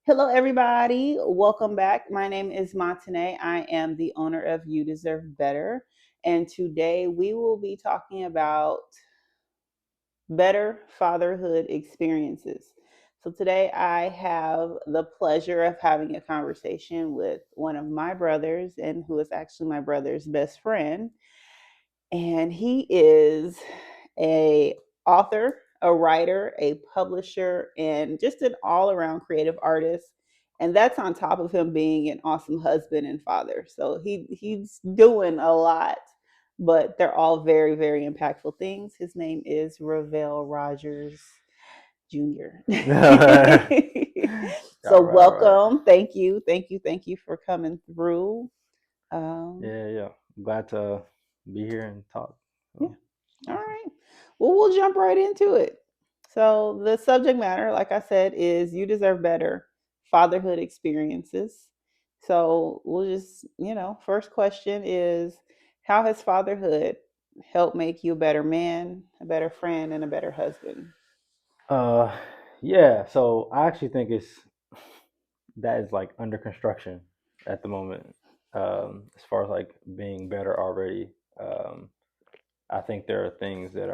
Hello, everybody. Welcome back. My name is Montane. I am the owner of You Deserve Better. And today we will be talking about better fatherhood experiences. So, today I have the pleasure of having a conversation with one of my brothers, and who is actually my brother's best friend. And he is a author, a writer, a publisher, and just an all-around creative artist. And that's on top of him being an awesome husband and father. So he's doing a lot, but they're all very, very impactful things. His name is Ralvell Rogers Jr. All So right. welcome. Thank you for coming through. Um, Yeah. Glad to be here and talk. yeah. So, All awesome. right. Well, we'll jump right into it. So, the subject matter, like I said, is You Deserve Better Fatherhood Experiences. So, we'll just, first question is, how has fatherhood helped make you a better man, a better friend, and a better husband? Uh, yeah. So I actually think that is like under construction at the moment. As far as like being better already, um, I think there are things that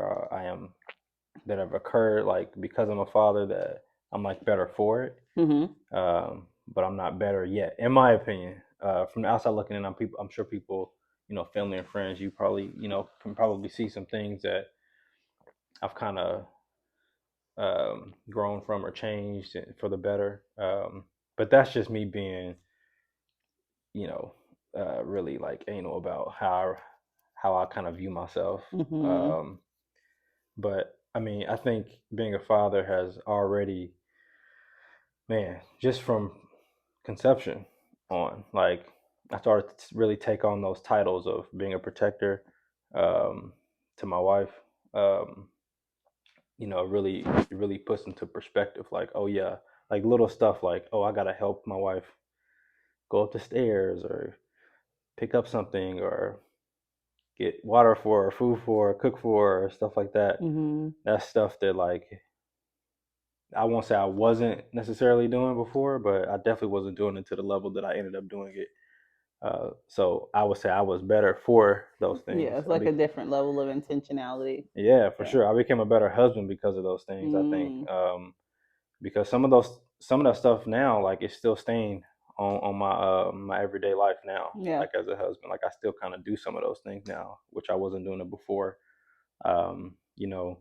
have occurred like because I'm a father that I'm like better for it. Mm-hmm. But I'm not better yet, in my opinion. From the outside looking in, I'm sure people, family and friends, you probably, can probably see some things that I've kind of grown from or changed for the better. But that's just me being, you know, really like anal about how I kind of view myself. Mm-hmm. Um, but I mean, I think being a father has already, man, just from conception on. Like I started to really take on those titles of being a protector um, to my wife. Um, it really puts into perspective. Like, oh yeah, like little stuff like, oh, I gotta help my wife go up the stairs or pick up something or get water for her, food for her, cook for her, stuff like that. Mm-hmm. That's stuff that like I won't say I wasn't necessarily doing before, but I definitely wasn't doing it to the level that I ended up doing it. So I would say I was better for those Yeah, things. it's like a different level of intentionality. Yeah, for Yeah. sure. I became a better husband because of those things. I think Mm. because some of that stuff now, like it's still staying on my my everyday life now. Yeah. Like as a husband, like I still kind of do some of those things now, which I wasn't doing it before. Um, you know,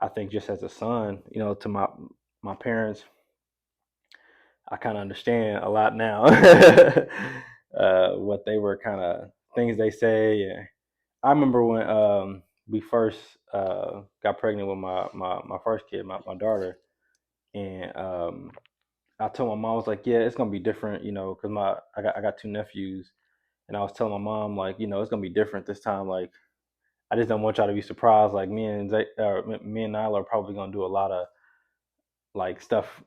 I think just as a son, to my parents, I kind of understand a lot now what they were kind of things they say. And I remember when we first got pregnant with my first kid, my daughter, and I told my mom, I was like, yeah, it's gonna be different, because I got two nephews, and I was telling my mom like, it's gonna be different this time. Like, I just don't want y'all to be surprised. Like me and Nyla are probably gonna do a lot of like stuff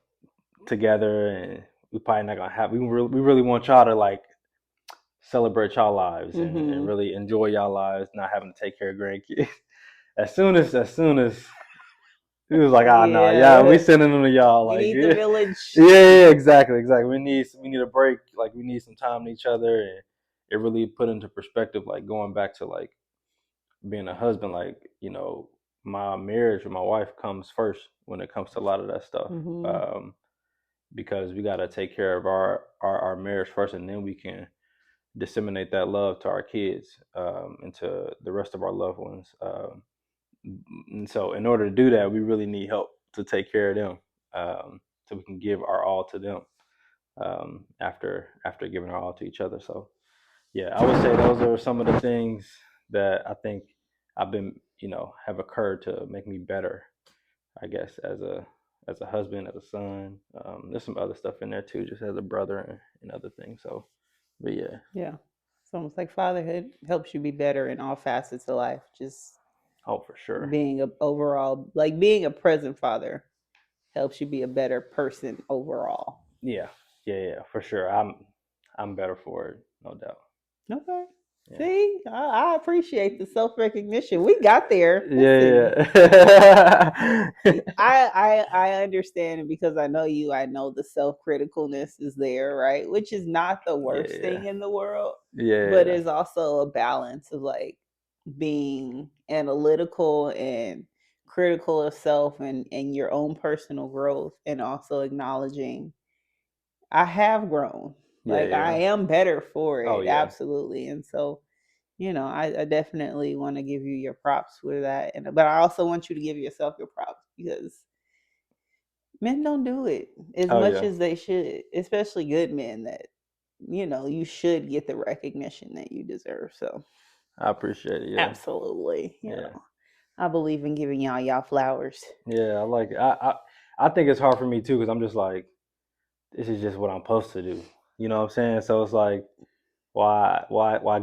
together, and we probably not gonna have. We really want y'all to like celebrate y'all lives and Mm-hmm. really enjoy y'all lives, not having to take care of grandkids. As soon as he was like, ah, nah, yeah, we Yeah. sending them to y'all. We Like, need the yeah, village. yeah, exactly. We need a break. Like, we need some time to each other, and it really put into perspective, like going back to like being a husband. Like, my marriage with my wife comes first when it comes to a lot of that stuff. Mm-hmm. Um, because we got to take care of our marriage first, and then we can disseminate that love to our kids and to the rest of our loved ones. And so, in order to do that, we really need help to take care of them, so we can give our all to them after giving our all to each other. So, yeah, I would say those are some of the things that I think I've been, have occurred to make me better. I guess as a husband, as a son. There's some other stuff in there too, just as a brother and other things. So, but yeah, Yeah. It's almost like fatherhood helps you be better in all facets of life. Just oh for sure. being a overall, like being a present father helps you be a better person overall. Yeah, yeah, for sure. I'm better for it, no doubt. Okay. Yeah. See, I appreciate the self recognition. We got there. Listen, Yeah, yeah. I understand, and because I know you, I know the self criticalness is there, right? Which is not the worst Yeah. thing in the world, but Yeah. is also a balance of like being analytical and critical of self and your own personal growth, and also acknowledging I have grown. Yeah, Like I yeah. am better for Oh it, yeah. absolutely. And so, I definitely want to give you your props for that. But I also want you to give yourself your props because men don't do it as Oh much yeah. as they should, especially good men that, you should get the recognition that you deserve. So I appreciate it. Yeah. absolutely, Yeah. I believe in giving y'all flowers. Yeah, I like it. I think it's hard for me too because I'm just like, this is just what I'm supposed to do. You know what I'm saying? So it's like, why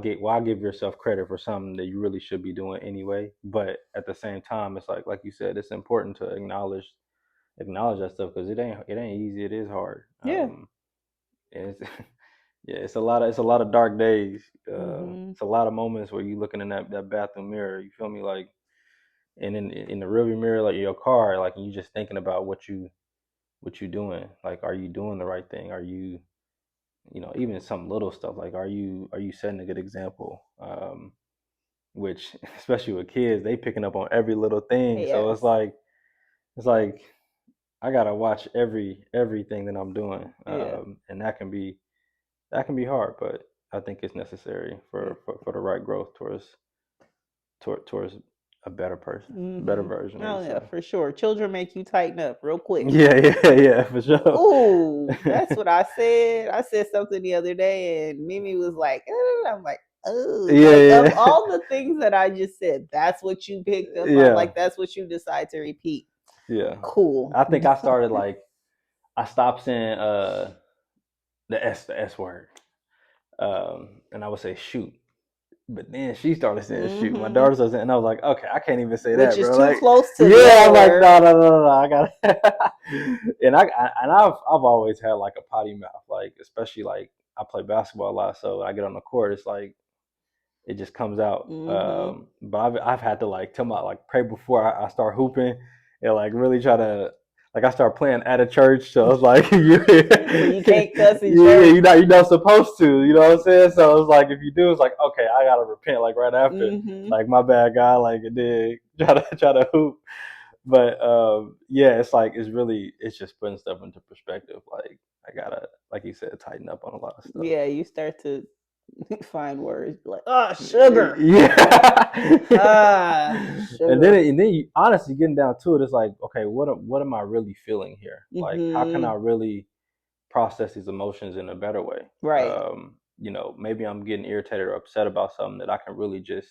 give yourself credit for something that you really should be doing anyway? But at the same time, it's like you said, it's important to acknowledge that stuff because it ain't easy. It is hard. Yeah. It's yeah, it's a lot of dark days. Mm-hmm. It's a lot of moments where you looking in that bathroom mirror. You feel me? Like, and in the rearview mirror, like in your car, like you just thinking about what you doing. Like, are you doing the right thing? Are you, even some little stuff like, are you setting a good example? Which especially with kids, they picking up on every little thing. So it's Yes. like it's like I gotta watch everything that I'm doing, Yeah. and that can be hard, but I think it's necessary Yeah. for the right growth towards a better person, better Mm-hmm. version of Oh yeah, yourself. for sure. Children make you tighten up real quick. Yeah, yeah, yeah, for sure. Oh, that's what I said. I said something the other day, and Mimi was like, I'm like, oh, Yeah, like of yeah, all the things that I just said, that's what you picked up on. yeah, Like that's what you decide to repeat. yeah. Cool. I think I stopped saying the S word, and I would say shoot. But then she started saying shoot. My Mm-hmm. daughter started saying, and I was like, okay, I can't even say Which that, is bro. too Like, close to yeah, I'm like, no, there. no, no, no, I got it. And I've always had like a potty mouth, like especially like I play basketball a lot, so when I get on the court, it's like it just comes out. Mm-hmm. But I've had to like tell my like pray before I start hooping and like really try to like I start playing at a church, so it's like So you can't cuss in yeah, church. you're not supposed to, you know what I'm saying? So it's like if you do, it's like okay, I gotta repent like right after, Mm-hmm. like my bad guy, like and then try to hoop. But yeah, it's like it's just putting stuff into perspective. Like I gotta, like you said, tighten up on a lot of stuff. Yeah, you start to find words like, oh, sugar. Yeah. Ah, and then sugar. and then you honestly getting down to it, it's like, okay, what am I really feeling here? Like, how can I Mm-hmm. really process these emotions in a better way? Right. Maybe I'm getting irritated or upset about something that I can really just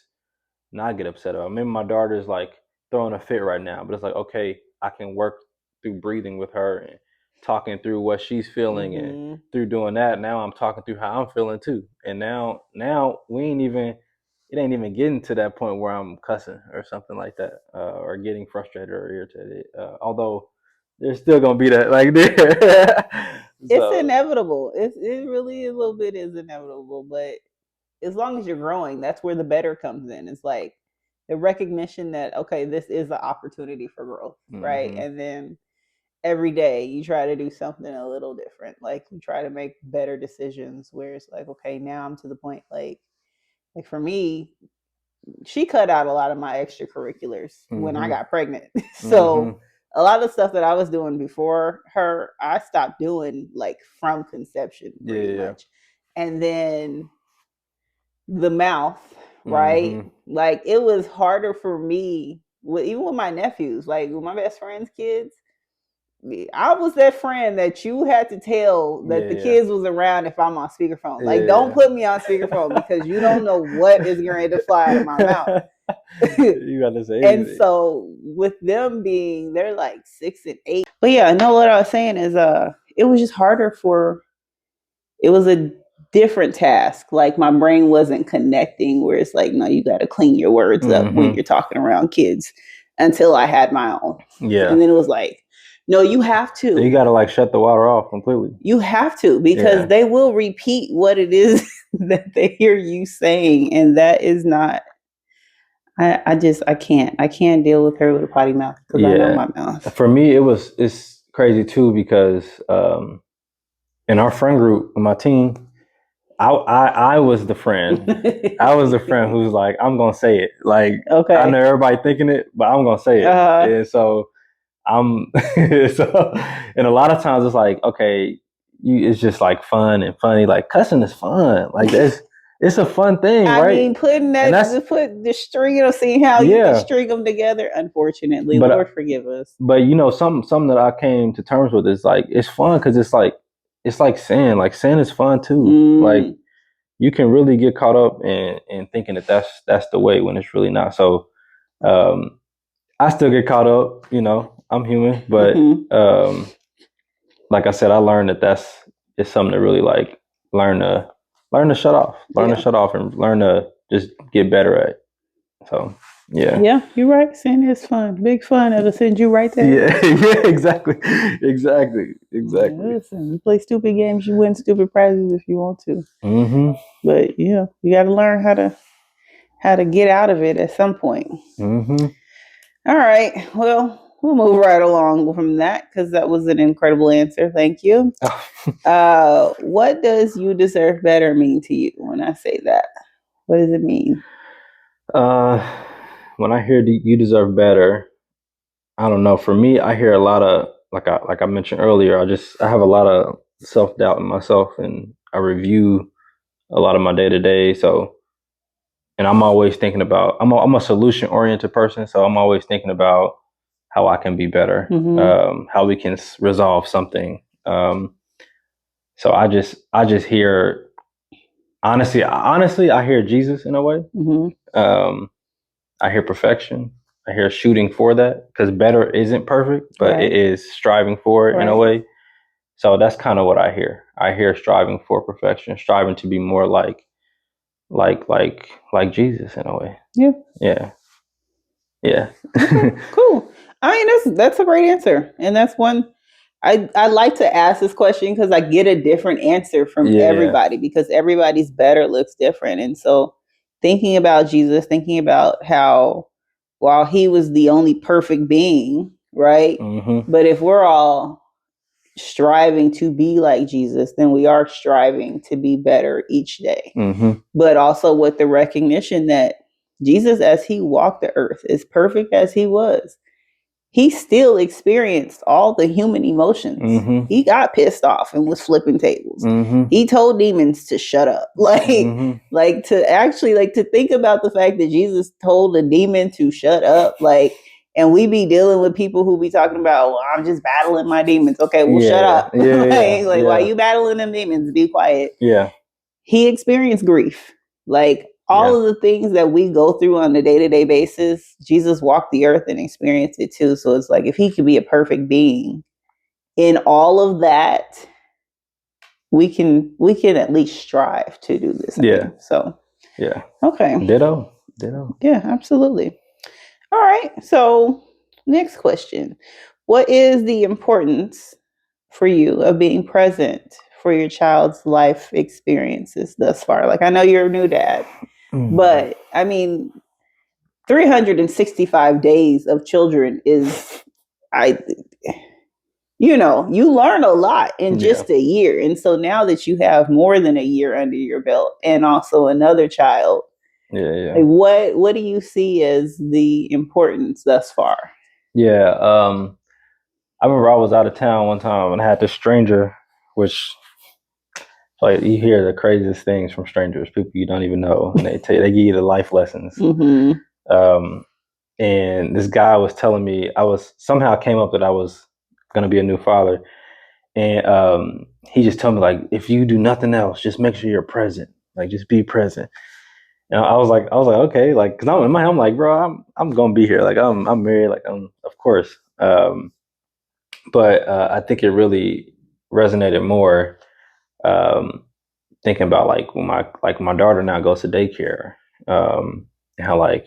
not get upset about. Maybe my daughter's like throwing a fit right now, but it's like, okay, I can work through breathing with her and talking through what she's feeling, and Mm-hmm. through doing that, now I'm talking through how I'm feeling too. And now it ain't even getting to that point where I'm cussing or something like that, or getting frustrated or irritated. Although there's still gonna be that like there. It's So inevitable. It really a little bit is inevitable, but as long as you're growing, that's where the better comes in. It's like the recognition that okay, this is an opportunity for growth, right? hmm And then every day you try to do something a little different. Like you try to make better decisions where it's like, okay, now I'm to the point like for me, she cut out a lot of my extracurriculars when I hmm got pregnant. So hmm a lot of stuff that I was doing before her, I stopped doing like from conception yeah, pretty yeah. much. And then the mouth, right? hmm Like it was harder for me with even with my nephews, like with my best friend's kids. I was that friend that you had to tell that the Yeah, kids was around if I'm on speakerphone. Like, don't yeah, put me on speakerphone yeah. because you don't know what is going to fly out of my mouth. You gotta say And anything. so with them being they're like 6 and 8. But yeah, I know what I was saying is it was just harder for it was a different task. Like my brain wasn't connecting where it's like, no, you gotta clean your words up when hmm you're talking around kids until I had my own. Yeah, And then it was like, No, you have So you to. got to like shut the water off completely. You have to, because Yeah. they will repeat what it is that they hear you saying, and that is not. I can't deal with her with a potty mouth because I know Yeah. my mouth. For me, it's crazy too because in our friend group, my team, I was the friend. I was the friend who's like, I'm gonna say it. Like I know Okay. everybody thinking it, but I'm gonna say it. Uh, And so I'm so, and a lot of times it's like, okay, it's just like fun and funny. Like cussing is fun. Like it's a fun thing, I right? mean, putting And that, that's to put the string, see how you can yeah. string them together. Unfortunately, Lord But forgive us. something that I came to terms with is like it's fun because it's like sin. Like sin is fun too. Like Mm, you can really get caught up in thinking that that's the way when it's really not. So um, I still get caught up. I'm human, but mm-hmm. like I said, I learned that it's something to really like learn to learn to Yeah. shut off, and learn to just get better at. So yeah. Yeah, you're right. Sin is fun. Big fun. It'll send you right to Yeah, hell. yeah, exactly, Yeah, exactly. listen, you play stupid games, you win stupid prizes if you want to. Mhm, But yeah, you got to learn how to get out of it at some point. mhm. All right. Well, we'll move right along from that because that was an incredible answer. Thank you. What does "you deserve better" mean to you when I say that? What does it mean? uh, when I hear you deserve better, I don't know. For me, I hear a lot of like I mentioned earlier. I have a lot of self doubt in myself, and I review a lot of my day to day. So, and I'm always thinking about. I'm a solution oriented person, so I'm always thinking about how I can be better, Mm-hmm. how we can resolve something. So I just hear honestly, I hear Jesus in a way. Mm-hmm. Um, I hear perfection. I hear shooting for that because better isn't perfect, but it Right. is striving for it in a Right. way. So that's kind of what I hear. I hear striving for perfection, striving to be more like Jesus in a way. Yeah. Yeah, yeah, Okay. Cool. I mean, that's a great answer, and that's one. I like to ask this question because I get a different answer from yeah. everybody because everybody's better looks different. And so thinking about Jesus, thinking about how while he was the only perfect being, right? Mhm, But if we're all striving to be like Jesus, then we are striving to be better each day. mhm. But also with the recognition that Jesus, as he walked the earth, as perfect as he was, he still experienced all the human emotions. Mhm. He got pissed off and was flipping tables. Mhm. He told demons to shut up. Mhm. Like to actually like to think about the fact that Jesus told a demon to shut up, like, and we be dealing with people who be talking about, well, I'm just battling my demons. Okay, well, shut Yeah. up. Yeah. Yeah. Like, why Yeah. you battling them demons? Be quiet. Yeah. He experienced grief. Like all Yeah. of the things that we go through on a day-to-day basis, Jesus walked the earth and experienced it too. So it's like if he could be a perfect being in all of that, we can at least strive to do the Yeah. same. So Yeah. okay. Ditto. Ditto. Yeah, absolutely. All right. So next question. What is the importance for you of being present for your child's life experiences thus far? Like I know you're a new dad, Mm. but I mean 365 days of children is I you learn a lot in Yeah. just a year. And so now that you have more than a year under your belt and also another child, Yeah. like Yeah. what do you see as the importance thus far? Yeah. I remember I was out of town one time and I had this stranger, which like you hear the craziest things from strangers, people you don't even know, and they give you the life lessons. Mm-hmm. Um, and this guy was telling me I was somehow came up that I was gonna be a new father, and he just told me like if you do nothing else, just make sure you're present, like just be present. And I was like okay, like because I'm in my head, I'm like bro, I'm gonna be here, like I'm married, like of course. But I think it really resonated more. Um, Thinking about like when my daughter now goes to daycare, and how like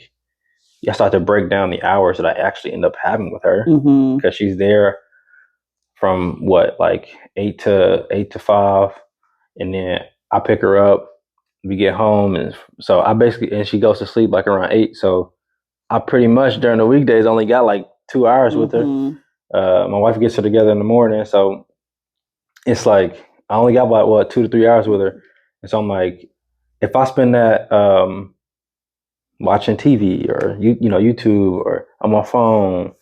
I start to break down the hours that I actually end up having with her Mm-hmm. because she's there from like 8 to 5, and then I pick her up. We get home, and so and she goes to sleep like around 8. So I pretty much during the weekdays only got like 2 hours with her. Mm-hmm. My wife gets her together in the morning, so it's like I only got about 2 to 3 hours with her, and so I'm like, if I spend that watching TV or YouTube or on my phone,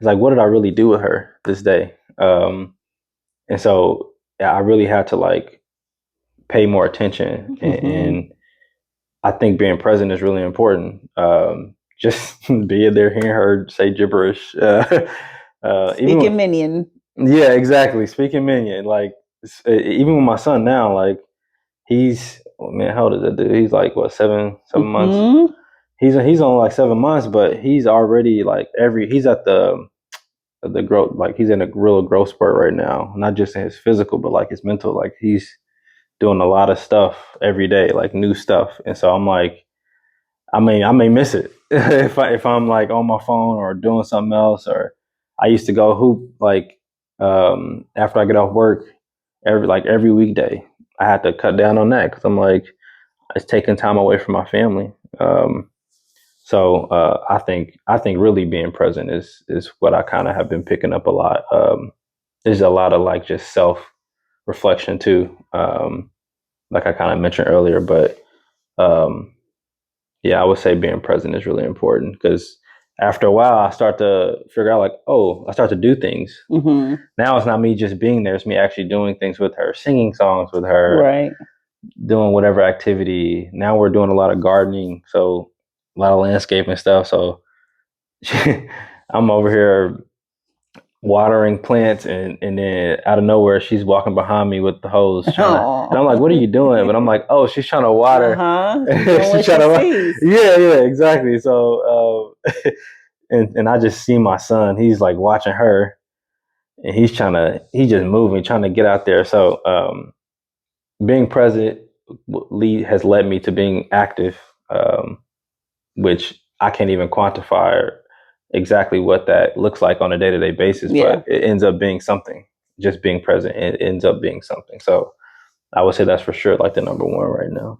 it's like, what did I really do with her this day? And so yeah, I really had to like pay more attention, Mm-hmm. and I think being present is really important. Just being there, hearing her say gibberish, even Speaking minion. yeah, exactly. Speaking minion, like even with my son now, like he's oh man, how old is that dude? He's like what 7 months. Mm-hmm. He's only like 7 months, but he's already like he's at the growth, like he's in a real growth spurt right now. Not just in his physical, but like his mental. Like he's doing a lot of stuff every day, like new stuff. And so I'm like, I may miss it if I'm like on my phone or doing something else. Or I used to go hoop like after I get off work every weekday. I had to cut down on that because I'm like it's taking time away from my family. So I think really being present is what I kind of have been picking up a lot. There's a lot of like just self reflection too, like I kind of mentioned earlier. But um, yeah, I would say being present is really important because after a while, I start to figure out like, oh, I start to do things. Mm-hmm. Now it's not me just being there; it's me actually doing things with her, singing songs with her, Right. doing whatever activity. Now we're doing a lot of gardening, so a lot of landscaping stuff. So I'm over here watering plants, and then out of nowhere she's walking behind me with the hose trying to, and I'm like, what are Oh. you doing? But I'm like, oh, she's trying to water. Uh-huh. She's doing She's what trying she to sees. yeah, exactly. So and I just see my son, he's like watching her, and he's just moving, trying to get out there. So being present has led me to being active, um, which I can't even quantify exactly what that looks like on a day-to-day basis, Yeah. but it ends up being something. Just being present, it ends up being something. So I would say that's for sure like the number one right now.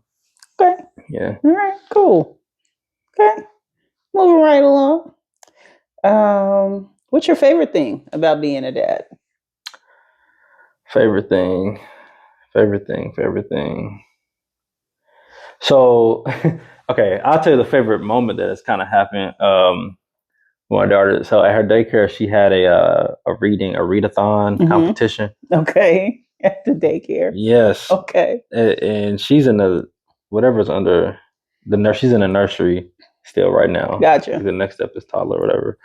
Okay. Yeah. All right. Cool. Okay. Moving right along. What's your favorite thing about being a dad? Favorite thing, favorite thing. So, okay, I'll tell you the favorite moment that has kind of happened. With my daughter, so at her daycare, she had a readathon Mm-hmm. competition. Okay. At the daycare. Yes, Okay. and she's in the whatever's under the nurse. She's in the nursery still right now. Gotcha. The next step is toddler or whatever.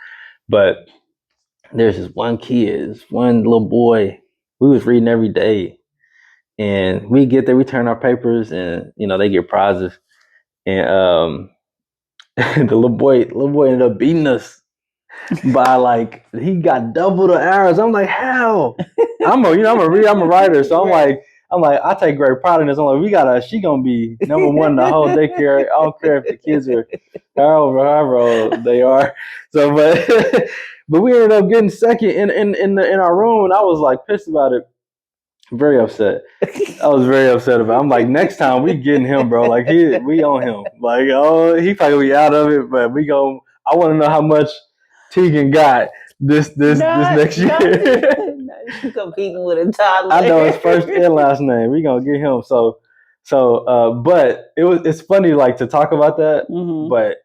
But there's this one kid, this one little boy. We was reading every day, and we get there, we turn our papers, and they get prizes. And the little boy ended up beating us by like he got double the hours. I'm like, how? I'm a writer, so Right. I'm like, I take great pride in this. I'm like, she gonna be number one in the whole daycare. I don't care if the kids are however old they are. So, but but we ended up getting second in our room, and I was like pissed about it, very upset. I was very upset about it. I'm like, next time we getting him, bro. Like we on him. Like, oh, he probably be out of it, but we go. I want to know how much Tegan got this not, next not, year. not competing with a I toddler. know his first and last name. We gonna get him. But it's funny like to talk about that. Mm-hmm. But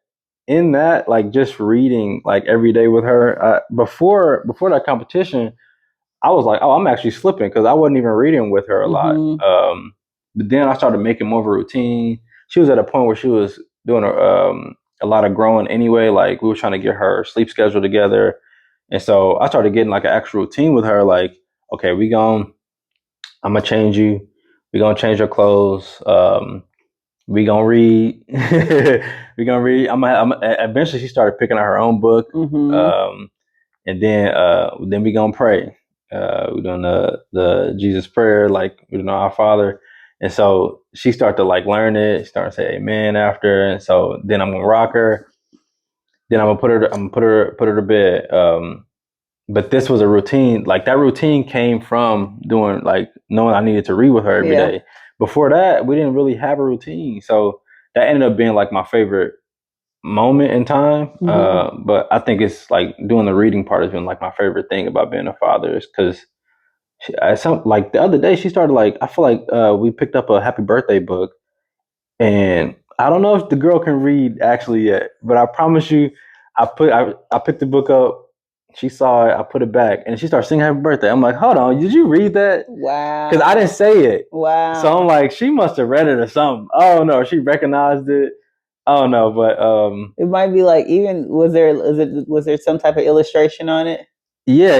in that, like just reading like every day with her, before that competition, I was like, oh, I'm actually slipping because I wasn't even reading with her a lot. Mm-hmm. But then I started making more of a routine. She was at a point where she was doing a lot of growing anyway. Like we were trying to get her sleep schedule together, and so I started getting like an actual routine with her. Like, okay, I'm gonna change you. We gonna change your clothes. We gonna read. We gonna read. Eventually, she started picking out her own book. Mm-hmm. Um, and then we gonna pray. We're doing the Jesus prayer, like we know our Father, and so she started to like learn it. She started to say Amen after, and so then I'm gonna rock her. Then I'm gonna put her to bed. but this was a routine. Like that routine came from doing like knowing I needed to read with her every day. Before that, we didn't really have a routine, so that ended up being like my favorite moment in time. But I think it's like doing the reading part has been like my favorite thing about being a father is because some like the other day she started like I feel like we picked up a happy birthday book and I don't know if the girl can read actually yet, but I promise you, I picked the book up. She saw it. I put it back, and she started singing "Happy Birthday." I'm like, "Hold on, did you read that?" Wow. Because I didn't say it. Wow. So I'm like, she must have read it or something. Oh no, she recognized it. Oh no, but it might be like even was there some type of illustration on it? Yeah.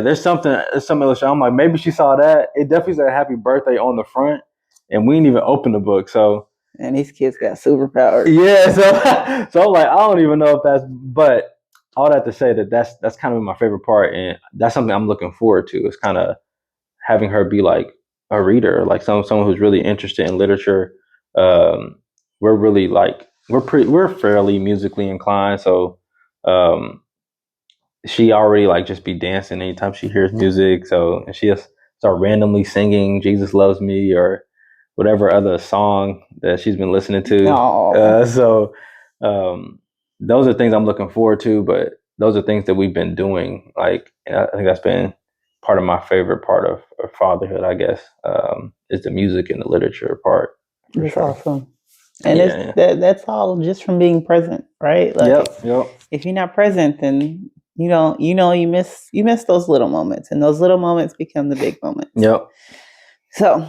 There's some illustration. I'm like, maybe she saw that. It definitely said "Happy Birthday" on the front, and we didn't even open the book. So and these kids got superpowers. Yeah, so I'm like, I don't even know if that's, but all that to say that's kind of my favorite part, and that's something I'm looking forward to. Is kind of having her be like a reader, like someone who's really interested in literature. Um, we're really like we're fairly musically inclined, so um, she already like just be dancing anytime she hears music. So and she just start randomly singing "Jesus Loves Me" or whatever other song that she's been listening to. So those are things I'm looking forward to, but those are things that we've been doing. Like, and I think that's been part of my favorite part of fatherhood, I guess, is the music and the literature part. That's sure. Awesome. And that's all just from being present, right? Like, yep. If you're not present, then you miss those little moments, and those little moments become the big moments. Yep. So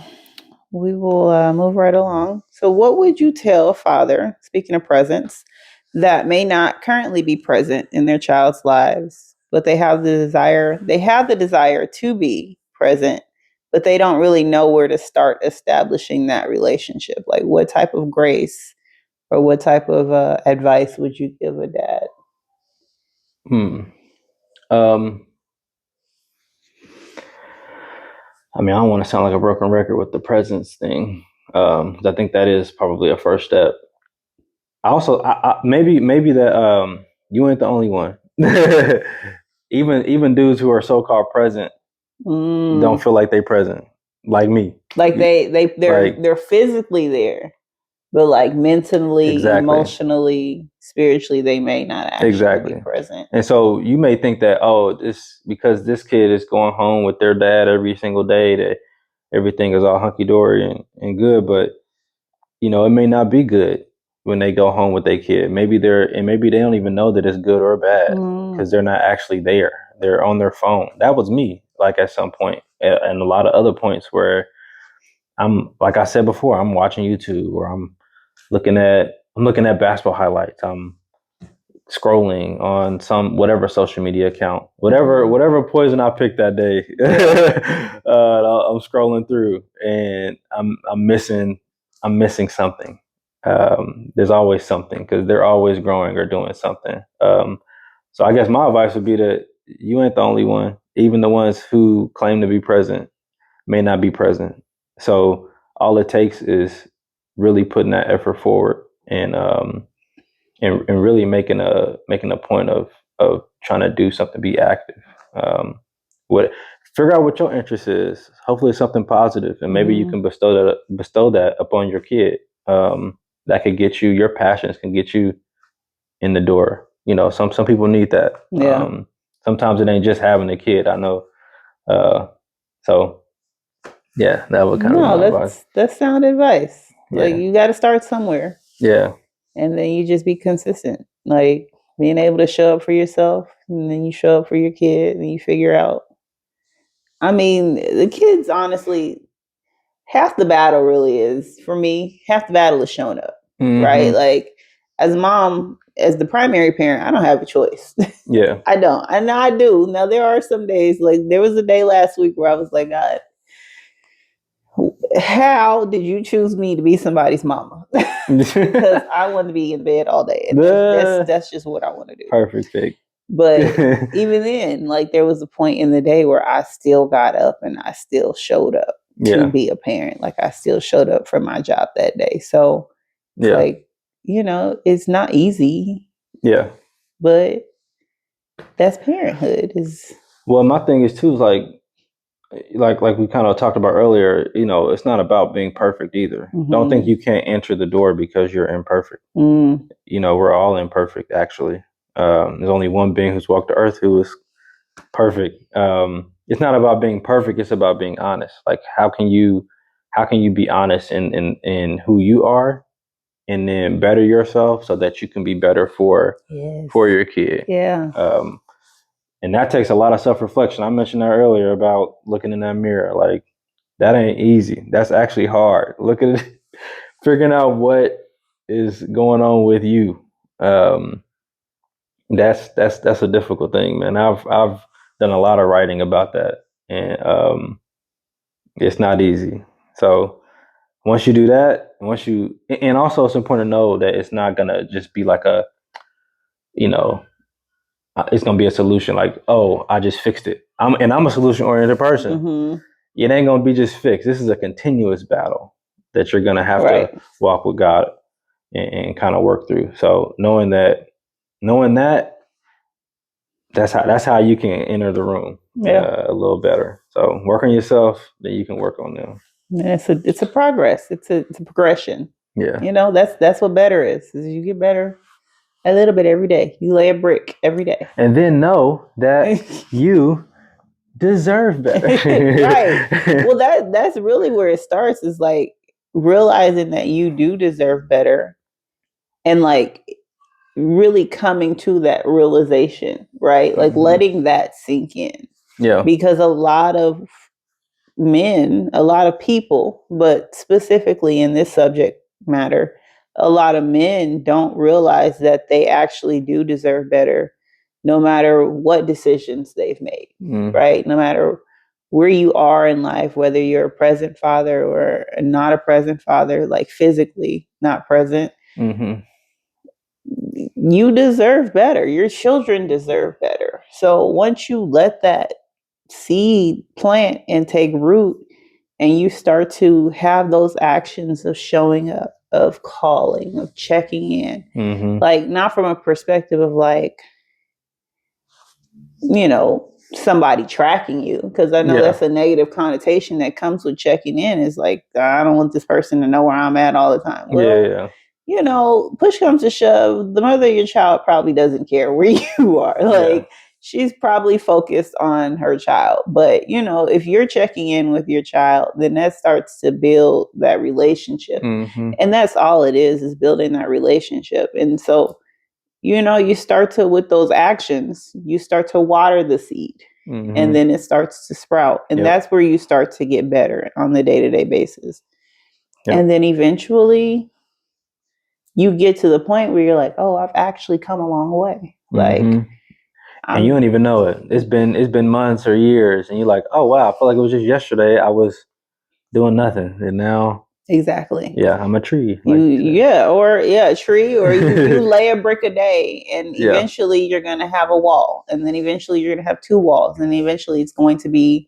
we will move right along. So, what would you tell a father, speaking of presence, that may not currently be present in their child's lives, but they have the desire to be present, but they don't really know where to start establishing that relationship? Like, what type of grace or what type of advice would you give a dad? I mean, I don't want to sound like a broken record with the presence thing. 'Cause I think that is probably a first step. I also, maybe that you ain't the only one. Even dudes who are so called present don't feel like they present, like me. Like they're physically there, but like mentally, emotionally, spiritually, they may not actually be present. And so you may think that, oh, this because this kid is going home with their dad every single day, that everything is all hunky dory and good, but it may not be good when they go home with their kid. Maybe they don't even know that it's good or bad because they're not actually there. They're on their phone. That was me, like at some point, and a lot of other points where I'm, like I said before, I'm watching YouTube or I'm looking at basketball highlights. I'm scrolling on some whatever social media account, whatever poison I picked that day. I'm scrolling through and I'm missing something. There's always something because they're always growing or doing something. So I guess my advice would be that you ain't the only one. Even the ones who claim to be present may not be present. So all it takes is really putting that effort forward and really making a point of trying to do something, be active. What Figure out what your interest is. Hopefully, it's something positive, and maybe you can bestow that upon your kid. That could get you, your passions can get you in the door. Some people need that. Sometimes it ain't just having a kid. I know. So yeah, that would kind of be my advice. That's sound advice. Like, you got to start somewhere. Yeah. And then you just be consistent. Like, being able to show up for yourself, and then you show up for your kid, and you figure out. I mean, the kids, honestly, half the battle really is, for me, half the battle is showing up, right? Like, as a mom, as the primary parent, I don't have a choice. Yeah. I don't. And I do. Now, there are some days, like there was a day last week where I was like, God, how did you choose me to be somebody's mama? Because I want to be in bed all day. And that's just what I want to do. Perfect pick. But even then, like, there was a point in the day where I still got up and I still showed up to be a parent. Like, I still showed up for my job that day. So it's like, it's not easy. Yeah. But that's parenthood, is Well, my thing is too is like we kind of talked about earlier. It's not about being perfect either. Don't think you can't enter the door because you're imperfect. We're all imperfect actually. There's only one being who's walked the earth who is perfect. It's not about being perfect. It's about being honest. Like how can you be honest in who you are, and then better yourself so that you can be better for your kid. Yeah. And that takes a lot of self-reflection. I mentioned that earlier about looking in that mirror. Like, that ain't easy. That's actually hard. Look at it, figuring out what is going on with you. That's a difficult thing, man. I've done a lot of writing about that, and it's not easy. So once you do that, and also it's important to know that it's not gonna just be like you know, it's gonna be a solution. Like, oh, I just fixed it. I'm a solution oriented person. It ain't gonna be just fixed. This is a continuous battle that you're gonna have to walk with God and kind of work through. So knowing that that's how you can enter the room a little better. So work on yourself, then you can work on them. And it's a progress. It's a progression. Yeah. That's what better is you get better a little bit every day. You lay a brick every day. And then know that you deserve better. Right. Well, that's really where it starts, is like realizing that you do deserve better, and like really coming to that realization, right? Like letting that sink in. Yeah. Because a lot of men, a lot of people, but specifically in this subject matter, a lot of men don't realize that they actually do deserve better, no matter what decisions they've made, right? No matter where you are in life, whether you're a present father or not a present father, like physically not present, you deserve better. Your children deserve better. So once you let that seed plant and take root, and you start to have those actions of showing up, of calling, of checking in, like not from a perspective of like, somebody tracking you, because I know that's a negative connotation that comes with checking in, is like, I don't want this person to know where I'm at all the time. Well, push comes to shove, the mother of your child probably doesn't care where you are. Like, she's probably focused on her child. But, if you're checking in with your child, then that starts to build that relationship. And that's all it is building that relationship. And so, you start to, with those actions, you start to water the seed, and then it starts to sprout. And that's where you start to get better on the day-to-day basis. And then eventually you get to the point where you're like, oh, I've actually come a long way. Like, and you don't even know it. It's been months or years, and you're like, oh wow, I feel like it was just yesterday I was doing nothing, and now exactly, I'm a tree. A tree, or you lay a brick a day, and eventually you're gonna have a wall, and then eventually you're gonna have two walls, and eventually it's going to be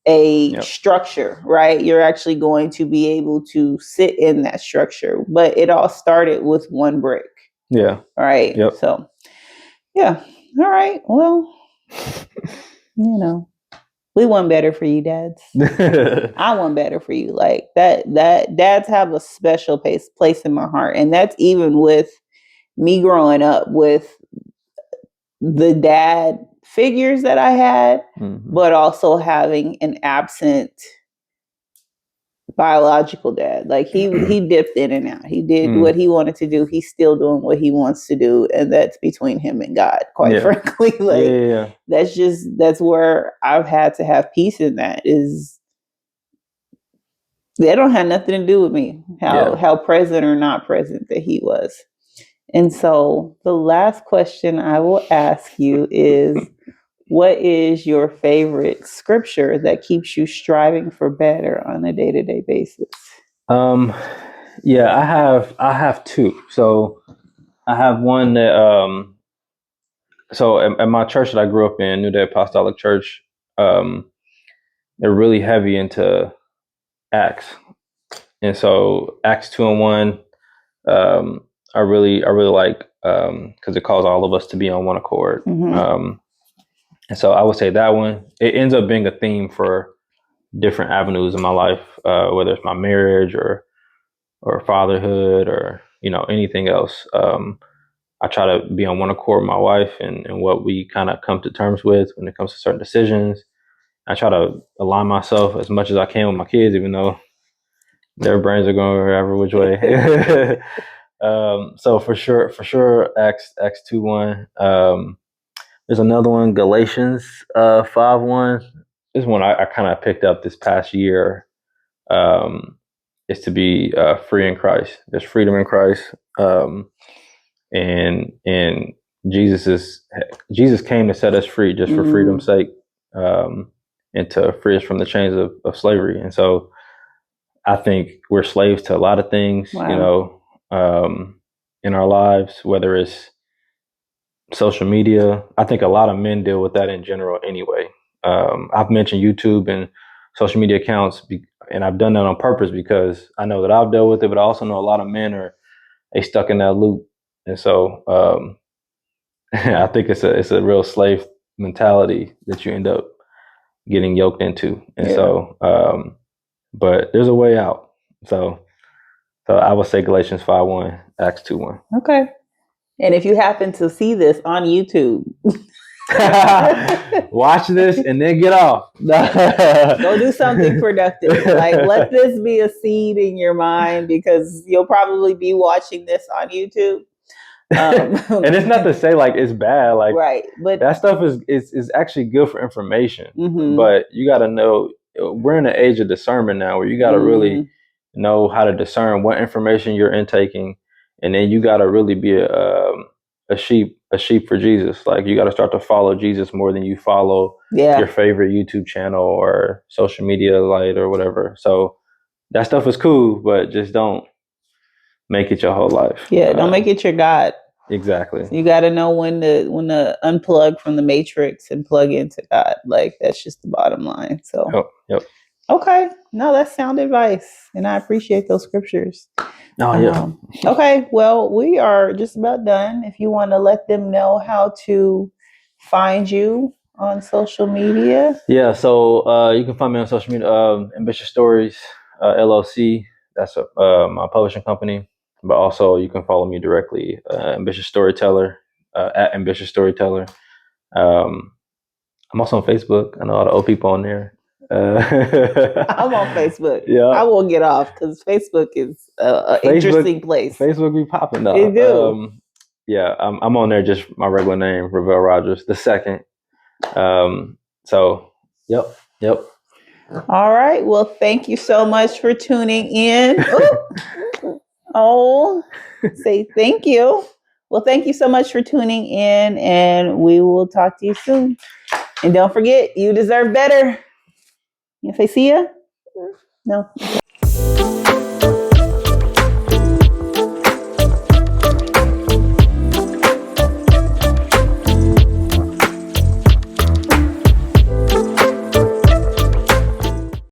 a structure, right? You're actually going to be able to sit in that structure, but it all started with one brick. Right. So all right, well, we want better for you, dads. I want better for you. Like that dads have a special place in my heart, and that's even with me growing up with the dad figures that I had, but also having an absent biological dad. Like he dipped in and out. He did what he wanted to do. He's still doing what he wants to do, and that's between him and God, quite frankly. Like that's where I've had to have peace in. That is, that don't have nothing to do with me, how present or not present that he was. And so the last question I will ask you is, what is your favorite scripture that keeps you striving for better on a day-to-day basis? I have two. So I have one that so at my church that I grew up in, New Day Apostolic Church, they're really heavy into Acts. And so Acts 2:1, I really like, because it calls all of us to be on one accord. And so I would say that one, it ends up being a theme for different avenues in my life, whether it's my marriage or fatherhood or, anything else. I try to be on one accord with my wife and what we kind of come to terms with when it comes to certain decisions. I try to align myself as much as I can with my kids, even though their brains are going wherever which way. So for sure, Acts 2:1. There's another one, Galatians 5:1. This one I kind of picked up this past year. Um, is to be free in Christ. There's freedom in Christ, and Jesus came to set us free just for freedom's sake, and to free us from the chains of slavery. And so I think we're slaves to a lot of things, Wow. In our lives, whether it's social media. I think a lot of men deal with that in general anyway. I've mentioned YouTube and social media accounts, and I've done that on purpose because I know that I've dealt with it, but I also know a lot of men are stuck in that loop. And so I think it's a real slave mentality that you end up getting yoked into. And so, but there's a way out. So I would say Galatians 5:1, Acts 2:1. Okay. And if you happen to see this on YouTube, watch this and then get off. Go do something productive. Like, let this be a seed in your mind, because you'll probably be watching this on YouTube. And it's not to say like it's bad, like right, but that stuff is actually good for information. But you got to know, we're in an age of discernment now, where you got to really know how to discern what information you're intaking, and then you got to really be a sheep for Jesus. Like, you got to start to follow Jesus more than you follow your favorite YouTube channel or social media light or whatever. So that stuff is cool, but just don't make it your whole life. Yeah, don't make it your God. Exactly. So you got to know when to unplug from the matrix and plug into God. Like, that's just the bottom line. So, yep. Okay, no, that's sound advice, and I appreciate those scriptures. Oh yeah. Okay, well, we are just about done. If you want to let them know how to find you on social media. Yeah, so you can find me on social media, Ambitious Stories LLC. That's my publishing company. But also you can follow me directly, Ambitious Storyteller, at Ambitious Storyteller. I'm also on Facebook. I know a lot of old people on there. I'm on Facebook. Yeah, I won't get off because Facebook is an interesting place. Facebook be popping up. It do. Yeah, I'm on there, just my regular name, Ralvell Rogers the second. So yep. All right. Well, thank you so much for tuning in. Say thank you. Well, thank you so much for tuning in, and we will talk to you soon. And don't forget, you deserve better. You say see ya? No.